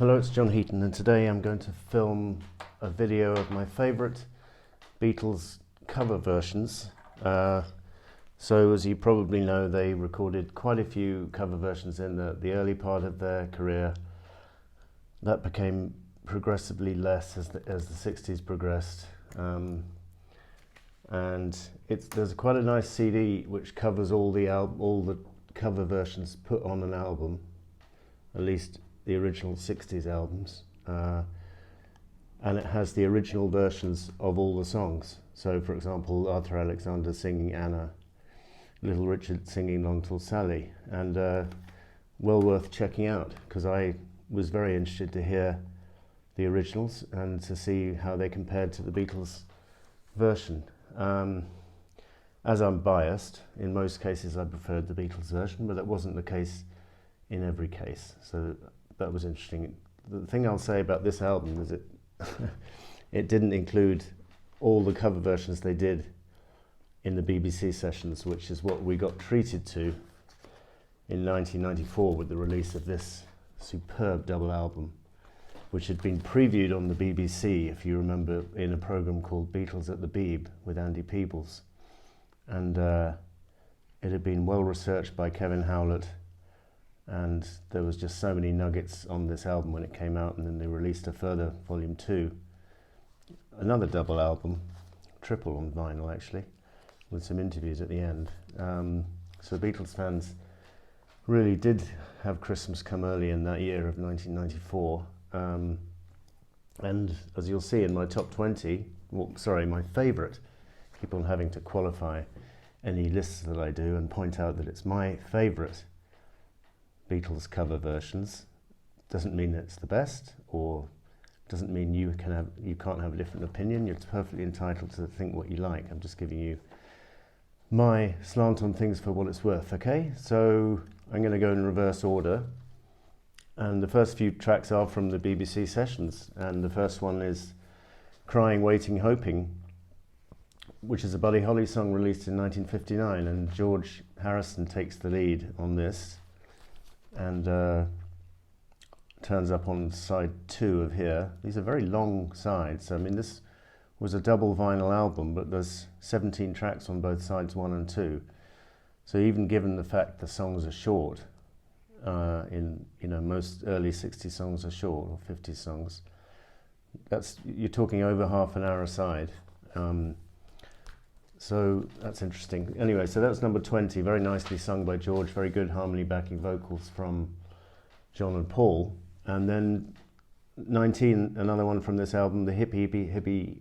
Hello, it's John Heaton, and today I'm going to film a video of my favourite Beatles cover versions. So as you probably know, they recorded quite a few cover versions in the early part of their career. That became progressively less as the 60s progressed. And there's quite a nice CD which covers all the cover versions put on an album, at least the original 60s albums, and it has the original versions of all the songs. So for example, Arthur Alexander singing Anna, Little Richard singing Long Tall Sally, and well worth checking out, because I was very interested to hear the originals and to see how they compared to the Beatles version. As I'm biased, in most cases I preferred the Beatles version, but that wasn't the case in every case, so that was interesting. The thing I'll say about this album is it didn't include all the cover versions they did in the BBC sessions, which is what we got treated to in 1994 with the release of this superb double album, which had been previewed on the BBC, if you remember, in a programme called Beatles at the Beeb with Andy Peebles. And it had been well researched by Kevin Howlett, and there was just so many nuggets on this album when it came out, and then they released a further volume 2, another double album, triple on vinyl actually, with some interviews at the end. So Beatles fans really did have Christmas come early in that year of 1994. And as you'll see in my top 20, my favourite, keep on having to qualify any lists that I do and point out that it's my favourite Beatles cover versions. Doesn't mean it's the best, or doesn't mean you can't have a different opinion. You're perfectly entitled to think what you like. I'm just giving you my slant on things for what it's worth, okay? So I'm going to go in reverse order, and the first few tracks are from the BBC sessions, and the first one is Crying, Waiting, Hoping, which is a Buddy Holly song released in 1959, and George Harrison takes the lead on this, and turns up on side 2 of here. These are very long sides. I mean, this was a double vinyl album, but there's 17 tracks on both sides 1 and 2. So even given the fact the songs are short, most early 60 songs are short, or 50 songs, you're talking over half an hour a side. So that's interesting. Anyway, so that's number 20, very nicely sung by George, very good harmony backing vocals from John and Paul. And then 19, another one from this album, the Hippie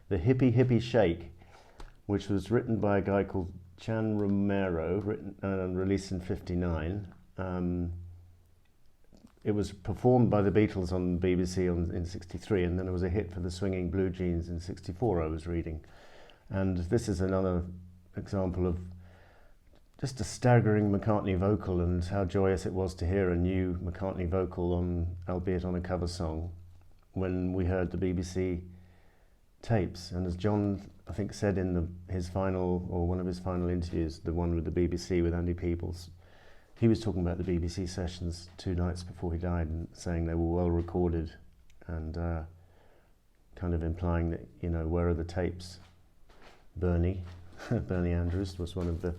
the Hippie Shake, which was written by a guy called Chan Romero, written and released in 59. It was performed by the Beatles on BBC in 63, and then it was a hit for the Swinging Blue Jeans in 64, I was reading. And this is another example of just a staggering McCartney vocal, and how joyous it was to hear a new McCartney vocal albeit on a cover song, when we heard the BBC tapes. And as John, I think, said in one of his final interviews, the one with the BBC with Andy Peebles, he was talking about the BBC sessions 2 nights before he died, and saying they were well recorded, and kind of implying that, where are the tapes? Bernie Andrews was one of the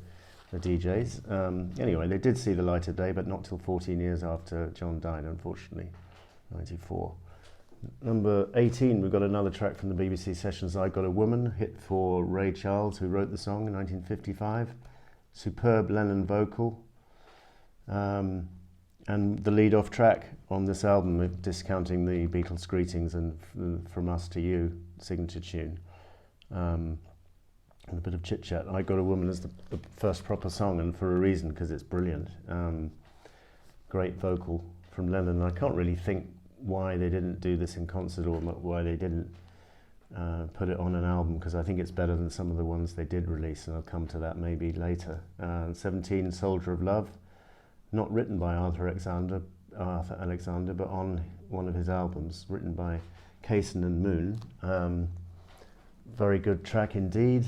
DJs. Anyway, they did see the light of day, but not till 14 years after John died, unfortunately, 94. Number 18, we've got another track from the BBC sessions, I Got a Woman, hit for Ray Charles, who wrote the song in 1955. Superb Lennon vocal. And the lead-off track on this album, discounting the Beatles' Greetings and From Us to You signature tune. And a bit of chit-chat. I Got a Woman is the first proper song, and for a reason, because it's brilliant. Great vocal from Lennon. I can't really think why they didn't do this in concert, or why they didn't put it on an album, because I think it's better than some of the ones they did release, and I'll come to that maybe later. 17, Soldier of Love, not written by Arthur Alexander, but on one of his albums, written by Kaysen and Moon. Very good track indeed.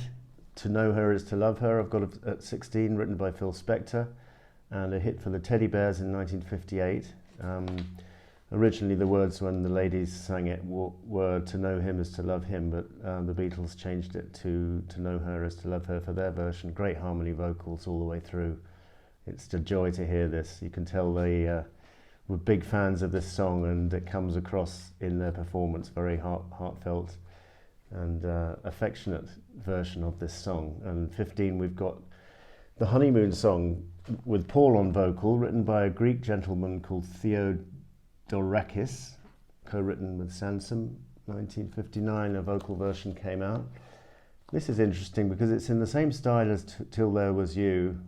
To Know Her Is to Love Her, I've got at 16, written by Phil Spector, and a hit for the Teddy Bears in 1958. Originally, the words when the ladies sang it were "to know him is to love him," but the Beatles changed it to know her is to love her" for their version. Great harmony vocals all the way through. It's a joy to hear this. You can tell they were big fans of this song, and it comes across in their performance, very heartfelt and affectionate version of this song. And 15, we've got the Honeymoon Song with Paul on vocal, written by a Greek gentleman called Theodorakis, co-written with Sansom. 1959, a vocal version came out. This is interesting because it's in the same style as Till There Was You,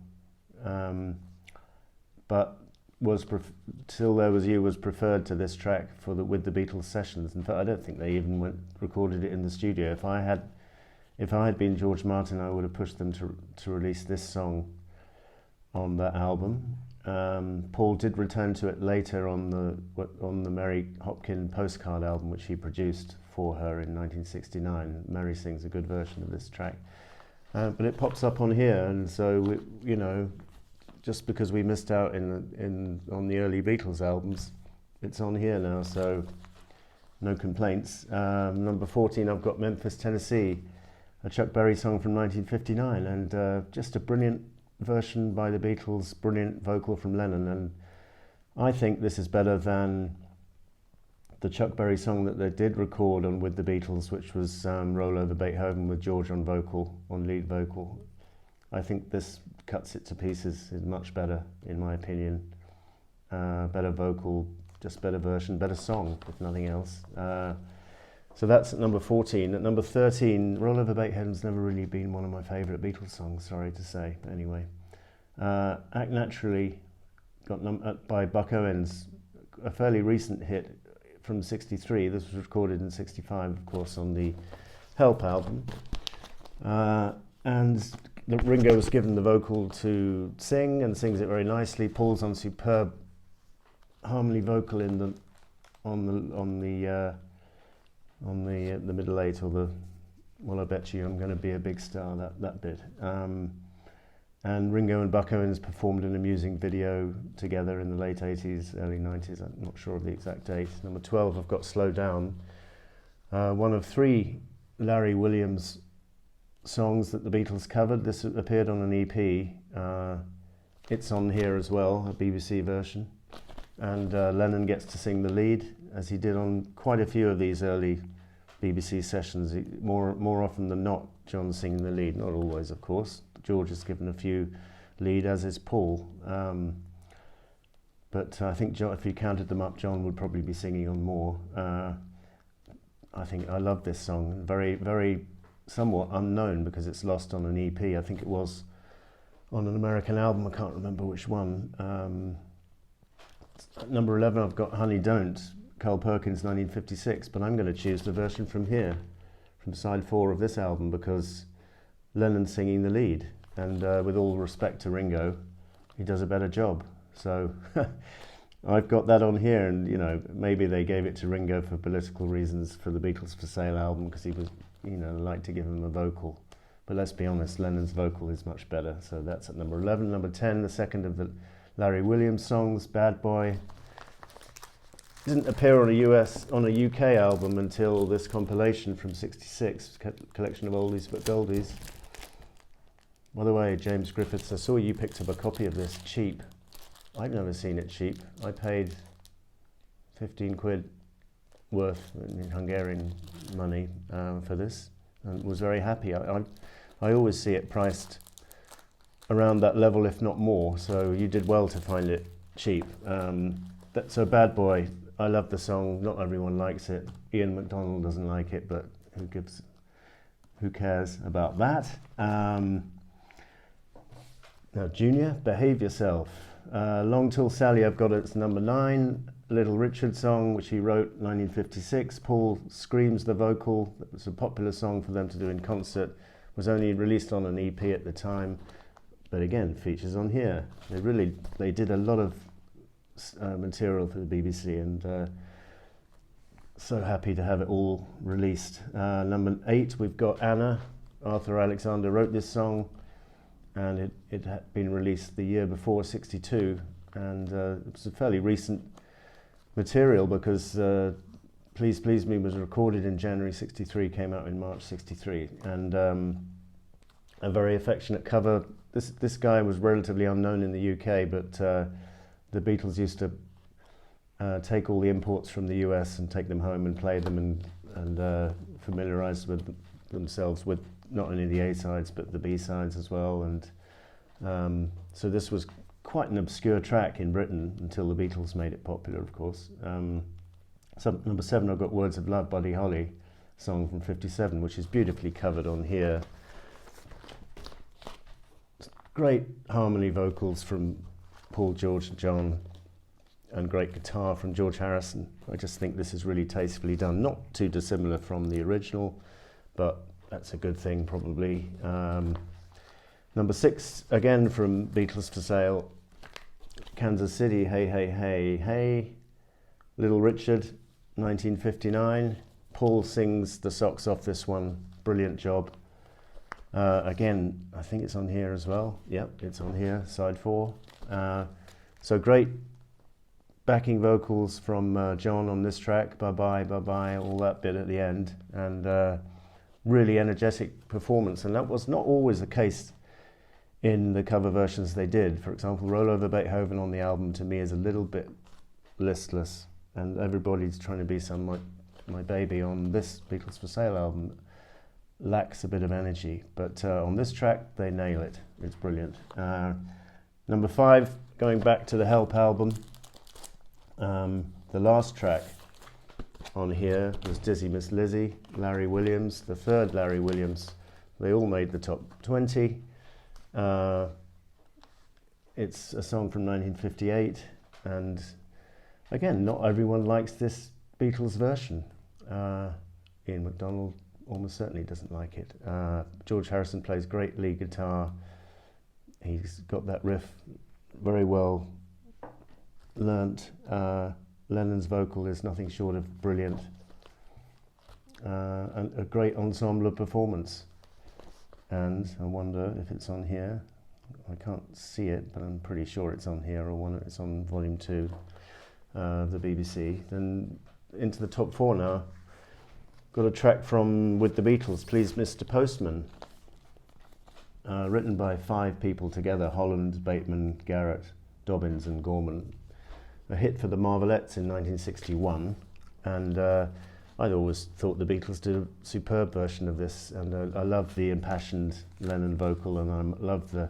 but Till There Was You was preferred to this track with the Beatles sessions. In fact, I don't think they even recorded it in the studio. If I had been George Martin, I would have pushed them to release this song on the album. Paul did return to it later on the Mary Hopkin postcard album, which he produced for her in 1969. Mary sings a good version of this track, but it pops up on here, and so just because we missed out on the early Beatles albums, it's on here now, so no complaints. Number 14, I've got Memphis, Tennessee, a Chuck Berry song from 1959, and just a brilliant version by the Beatles, brilliant vocal from Lennon, and I think this is better than the Chuck Berry song that they did record on with the Beatles, which was Roll Over Beethoven with George on lead vocal. I think this cuts it to pieces, is much better, in my opinion. Better vocal, just better version, better song, if nothing else. So that's at number 14. At number 13, Roll Over Beethoven's never really been one of my favourite Beatles songs, sorry to say. But anyway, Act Naturally, by Buck Owens, a fairly recent hit from 63. This was recorded in 65, of course, on the Help album. And Ringo was given the vocal to sing, and sings it very nicely. Paul's on superb harmony vocal on the middle eight, or the "Well, I Bet You I'm Gonna Be a Big Star," that bit. And Ringo and Buck Owens performed an amusing video together in the late 80s, early 90s. I'm not sure of the exact date. Number 12, I've got Slow Down, one of 3 Larry Williams songs that the Beatles covered. This appeared on an EP. It's on here as well, a BBC version. And Lennon gets to sing the lead, as he did on quite a few of these early BBC sessions. More often than not, John's singing the lead. Not always, of course. George is given a few lead, as is Paul. But I think if you counted them up, John would probably be singing on more. I love this song. Very, very somewhat unknown because it's lost on an EP. I think it was on an American album. I can't remember which one. Number 11, I've got Honey Don't, Carl Perkins, 1956, but I'm going to choose the version from here, from side 4 of this album, because Lennon's singing the lead, and with all respect to Ringo, he does a better job. So I've got that on here, and maybe they gave it to Ringo for political reasons for the Beatles for Sale album, because he was, like to give him a vocal. But let's be honest, Lennon's vocal is much better. So that's at number 11. Number 10, the second of the Larry Williams songs, Bad Boy. Didn't appear on a UK album until this compilation from '66, collection of oldies but goldies. By the way, James Griffiths, I saw you picked up a copy of this cheap. I've never seen it cheap. I paid 15 quid worth in Hungarian money for this, and was very happy. I always see it priced around that level, if not more, so you did well to find it cheap. So Bad Boy, I love the song. Not everyone likes it. Ian MacDonald doesn't like it, but who cares about that? Now, Junior, Behave Yourself. Long Till Sally, I've got it's number 9. Little Richard song, which he wrote 1956. Paul screams the vocal. It was a popular song for them to do in concert. Was only released on an EP at the time, but again, features on here. They did a lot of material for the BBC, and so happy to have it all released. Number 8, we've got Anna. Arthur Alexander wrote this song, and it had been released the year before, '62, and it was a fairly recent material, because Please Please Me was recorded in January 63, came out in March 63, and a very affectionate cover. This guy was relatively unknown in the UK, but the Beatles used to take all the imports from the US and take them home and play them and familiarise themselves with not only the A-sides but the B-sides as well. And so this was quite an obscure track in Britain until the Beatles made it popular, of course. So number 7, I've got Words of Love, Buddy Holly, song from 57, which is beautifully covered on here. Great harmony vocals from Paul, George and John, and great guitar from George Harrison. I just think this is really tastefully done, not too dissimilar from the original, but that's a good thing probably. Number 6, again from Beatles for Sale, Kansas City, Hey Hey Hey Hey, Little Richard, 1959. Paul sings the socks off this one, brilliant job. Again, I think it's on here as well. Yep, it's on here, side 4. So great backing vocals from John on this track, Bye Bye, Bye Bye, all that bit at the end, and really energetic performance. And that was not always the case in the cover versions they did. For example, Roll Over Beethoven on the album to me is a little bit listless, and Everybody's Trying to Be My Baby on this Beatles for Sale album lacks a bit of energy, but on this track they nail it. It's brilliant. Number 5, going back to the Help album, the last track on here was Dizzy Miss Lizzy, Larry Williams, the third Larry Williams. They all made the top 20. It's a song from 1958, and again, not everyone likes this Beatles version. Ian MacDonald almost certainly doesn't like it. George Harrison plays great lead guitar. He's got that riff very well learnt. Lennon's vocal is nothing short of brilliant, and a great ensemble performance. And I wonder if it's on here. I can't see it, but I'm pretty sure it's on here, or it's on volume 2, the BBC. Then into the top 4 now. Got a track from With the Beatles, Please Mr Postman, written by 5 people together, Holland, Bateman, Garrett, Dobbins and Gorman. A hit for the Marvelettes in 1961, and I'd always thought the Beatles did a superb version of this, and I love the impassioned Lennon vocal, and I love the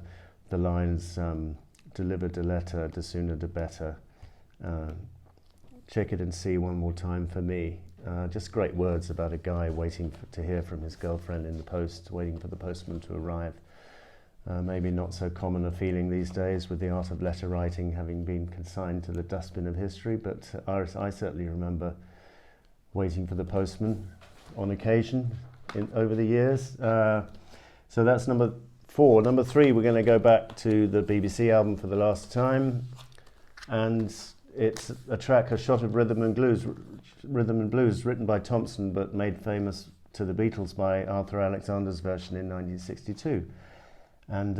lines, delivered a letter, the sooner the better, check it and see one more time for me. Just great words about a guy waiting to hear from his girlfriend in the post, waiting for the postman to arrive. Maybe not so common a feeling these days with the art of letter writing having been consigned to the dustbin of history, but I certainly remember waiting for the postman on occasion over the years. So that's number 4. Number 3, we're going to go back to the BBC album for the last time, and it's a track, A Shot of Rhythm and Blues, written by Thompson but made famous to the Beatles by Arthur Alexander's version in 1962. And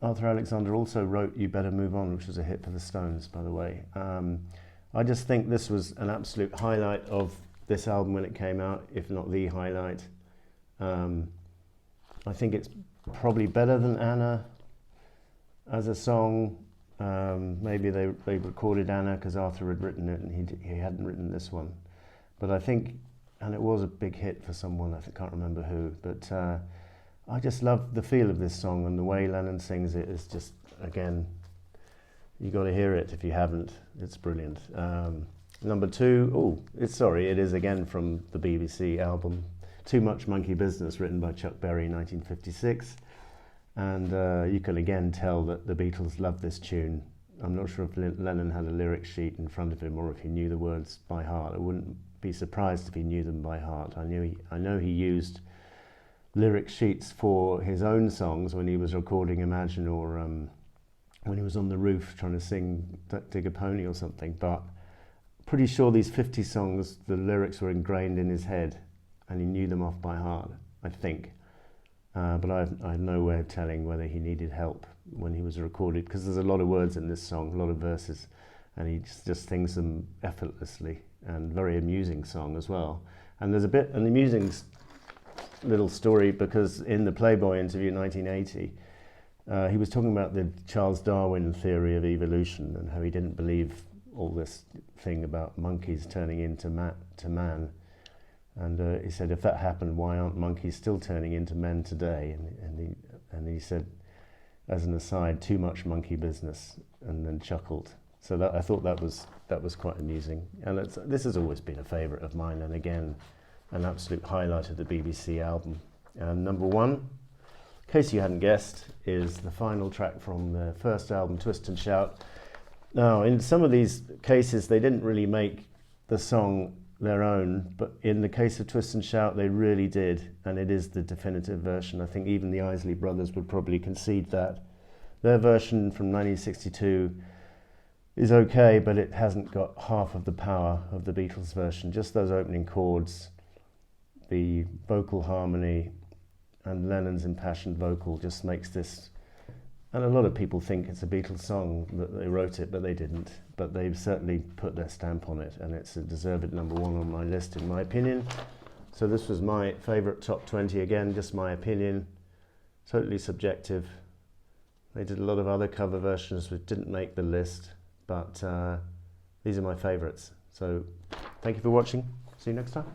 Arthur Alexander also wrote You Better Move On, which was a hit for the Stones, by the way. I just think this was an absolute highlight of this album when it came out, if not the highlight. I think it's probably better than Anna as a song. Maybe they recorded Anna because Arthur had written it and he hadn't written this one. But I think, and it was a big hit for someone, I can't remember who, but I just love the feel of this song, and the way Lennon sings it is just, again, you got to hear it if you haven't. It's brilliant. Number 2, it is again from the BBC album, Too Much Monkey Business, written by Chuck Berry, 1956. And you can again tell that the Beatles love this tune. I'm not sure if Lennon had a lyric sheet in front of him or if he knew the words by heart. I wouldn't be surprised if he knew them by heart. I know he used lyric sheets for his own songs when he was recording Imagine, or when he was on the roof trying to sing Dig a Pony or something, but pretty sure these 50 songs, the lyrics were ingrained in his head and he knew them off by heart, I think. But I have no way of telling whether he needed help when he was recorded, because there's a lot of words in this song, a lot of verses, and he just sings them effortlessly, and very amusing song as well. And there's an amusing little story, because in the Playboy interview in 1980, he was talking about the Charles Darwin theory of evolution and how he didn't believe all this thing about monkeys turning into man. And he said, if that happened, why aren't monkeys still turning into men today? And he said, as an aside, too much monkey business, and then chuckled. So I thought that was quite amusing. And this has always been a favourite of mine, and again, an absolute highlight of the BBC album. And number one, in case you hadn't guessed, is the final track from the first album, Twist and Shout. Now, in some of these cases, they didn't really make the song their own, but in the case of Twist and Shout, they really did, and it is the definitive version. I think even the Isley Brothers would probably concede that. Their version from 1962 is okay, but it hasn't got half of the power of the Beatles version. Just those opening chords, the vocal harmony, and Lennon's impassioned vocal just makes this. And a lot of people think it's a Beatles song, that they wrote it, but they didn't. But they've certainly put their stamp on it, and it's a deserved number one on my list, in my opinion. So this was my favourite top 20, again, just my opinion, totally subjective. They did a lot of other cover versions which didn't make the list, but these are my favourites. So thank you for watching. See you next time.